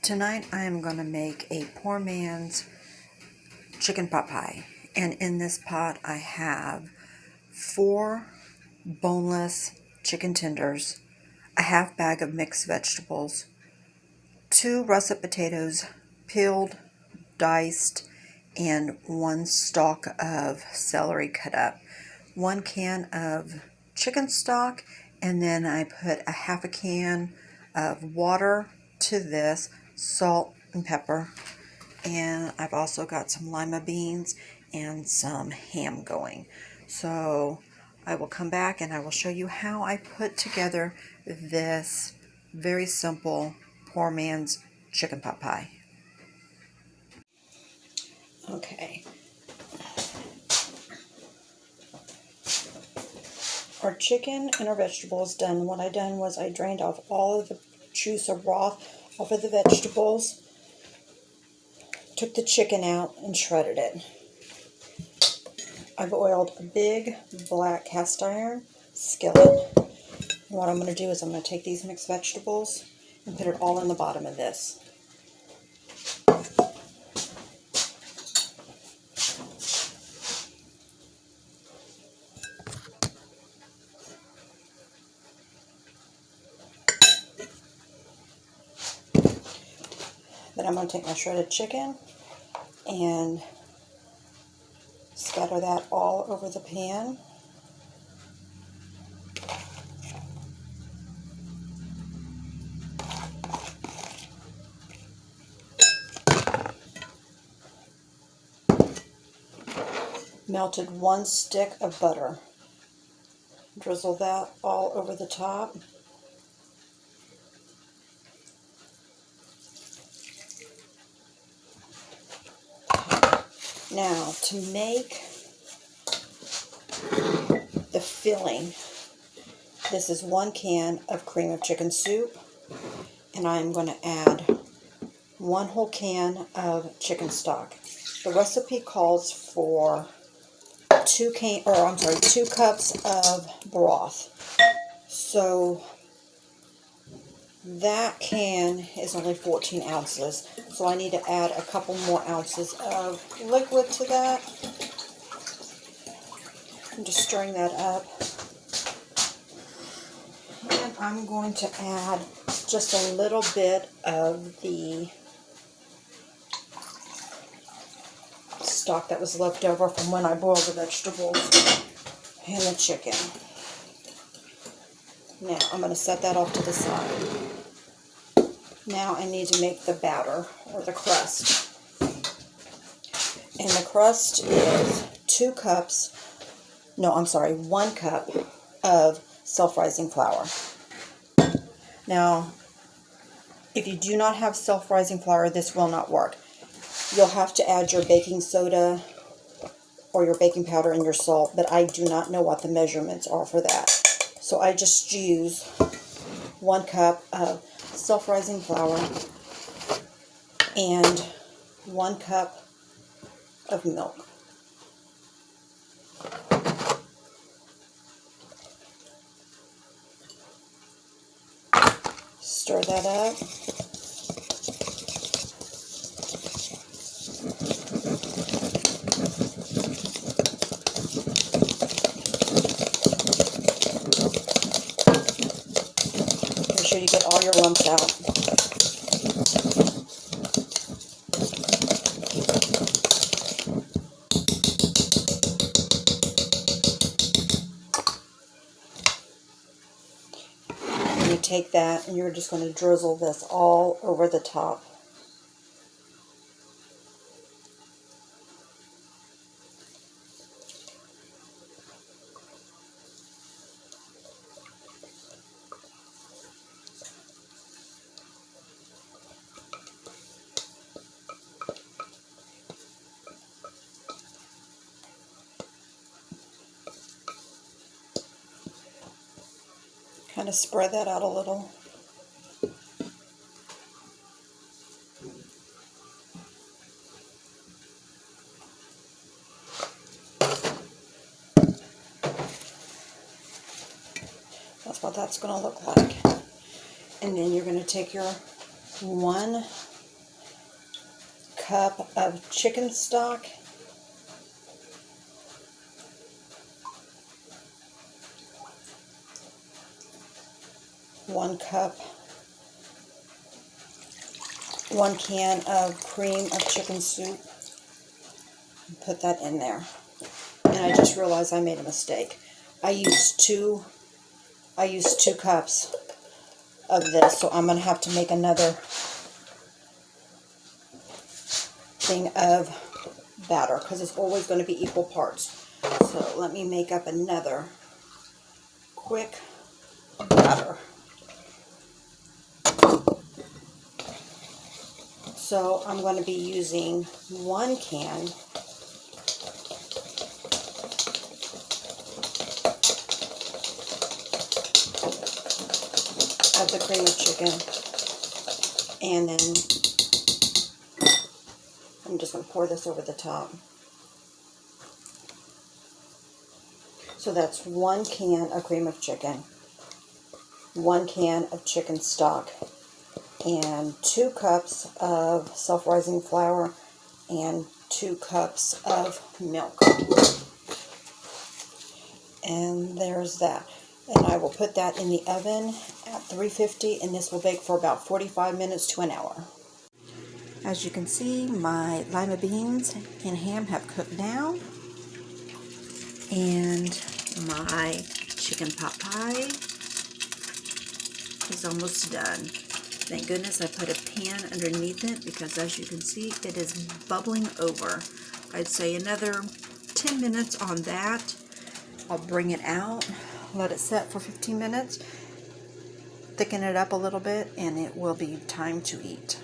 Tonight I am going to make a poor man's chicken pot pie. And in this pot I have 4 boneless chicken tenders, a half bag of mixed vegetables, 2 russet potatoes peeled, diced, and 1 stalk of celery cut up, 1 can of chicken stock, and then I put a half a can of water to this, salt and pepper, and I've also got some lima beans and some ham going. So I will come back and I will show you how I put together this very simple poor man's chicken pot pie. Okay. Our chicken and our vegetables done. What I done was I drained off all of the juice or broth off of the vegetables, took the chicken out and shredded it. I've oiled a big black cast iron skillet. And what I'm going to do is I'm going to take these mixed vegetables and put it all in the bottom of this. Then I'm going to take my shredded chicken and scatter that all over the pan. Melted 1 stick of butter. Drizzle that all over the top. Now, to make the filling, this is 1 can of cream of chicken soup, and I'm going to add 1 whole can of chicken stock. The recipe calls for 2 cups of broth. So that can is only 14 ounces. So I need to add a couple more ounces of liquid to that. I'm just stirring that up. And I'm going to add just a little bit of the stock that was left over from when I boiled the vegetables and the chicken. Now I'm going to set that off to the side. Now I need to make the batter, or the crust. And the crust is 1 cup of self-rising flour. Now, if you do not have self-rising flour, this will not work. You'll have to add your baking soda or your baking powder and your salt, but I do not know what the measurements are for that. So I just use 1 cup of self-rising flour and 1 cup of milk. Stir that up. Make sure you get all your lumps out. And you take that and you're just going to drizzle this all over the top. Kind of spread that out a little. That's what that's going to look like. And then you're going to take your 1 cup of chicken stock. One can of cream of chicken soup. Put that in there. And I just realized I made a mistake. I used two cups of this, so I'm going to have to make another thing of batter because it's always going to be equal parts. So let me make up another quick batter. So I'm going to be using 1 can of the cream of chicken, and then I'm just going to pour this over the top. So that's 1 can of cream of chicken, 1 can of chicken stock, and 2 cups of self-rising flour, and 2 cups of milk. And there's that. And I will put that in the oven at 350, and this will bake for about 45 minutes to an hour. As you can see, my lima beans and ham have cooked down, and my chicken pot pie is almost done. Thank goodness I put a pan underneath it, because as you can see, it is bubbling over. I'd say another 10 minutes on that. I'll bring it out, let it set for 15 minutes, thicken it up a little bit, and it will be time to eat.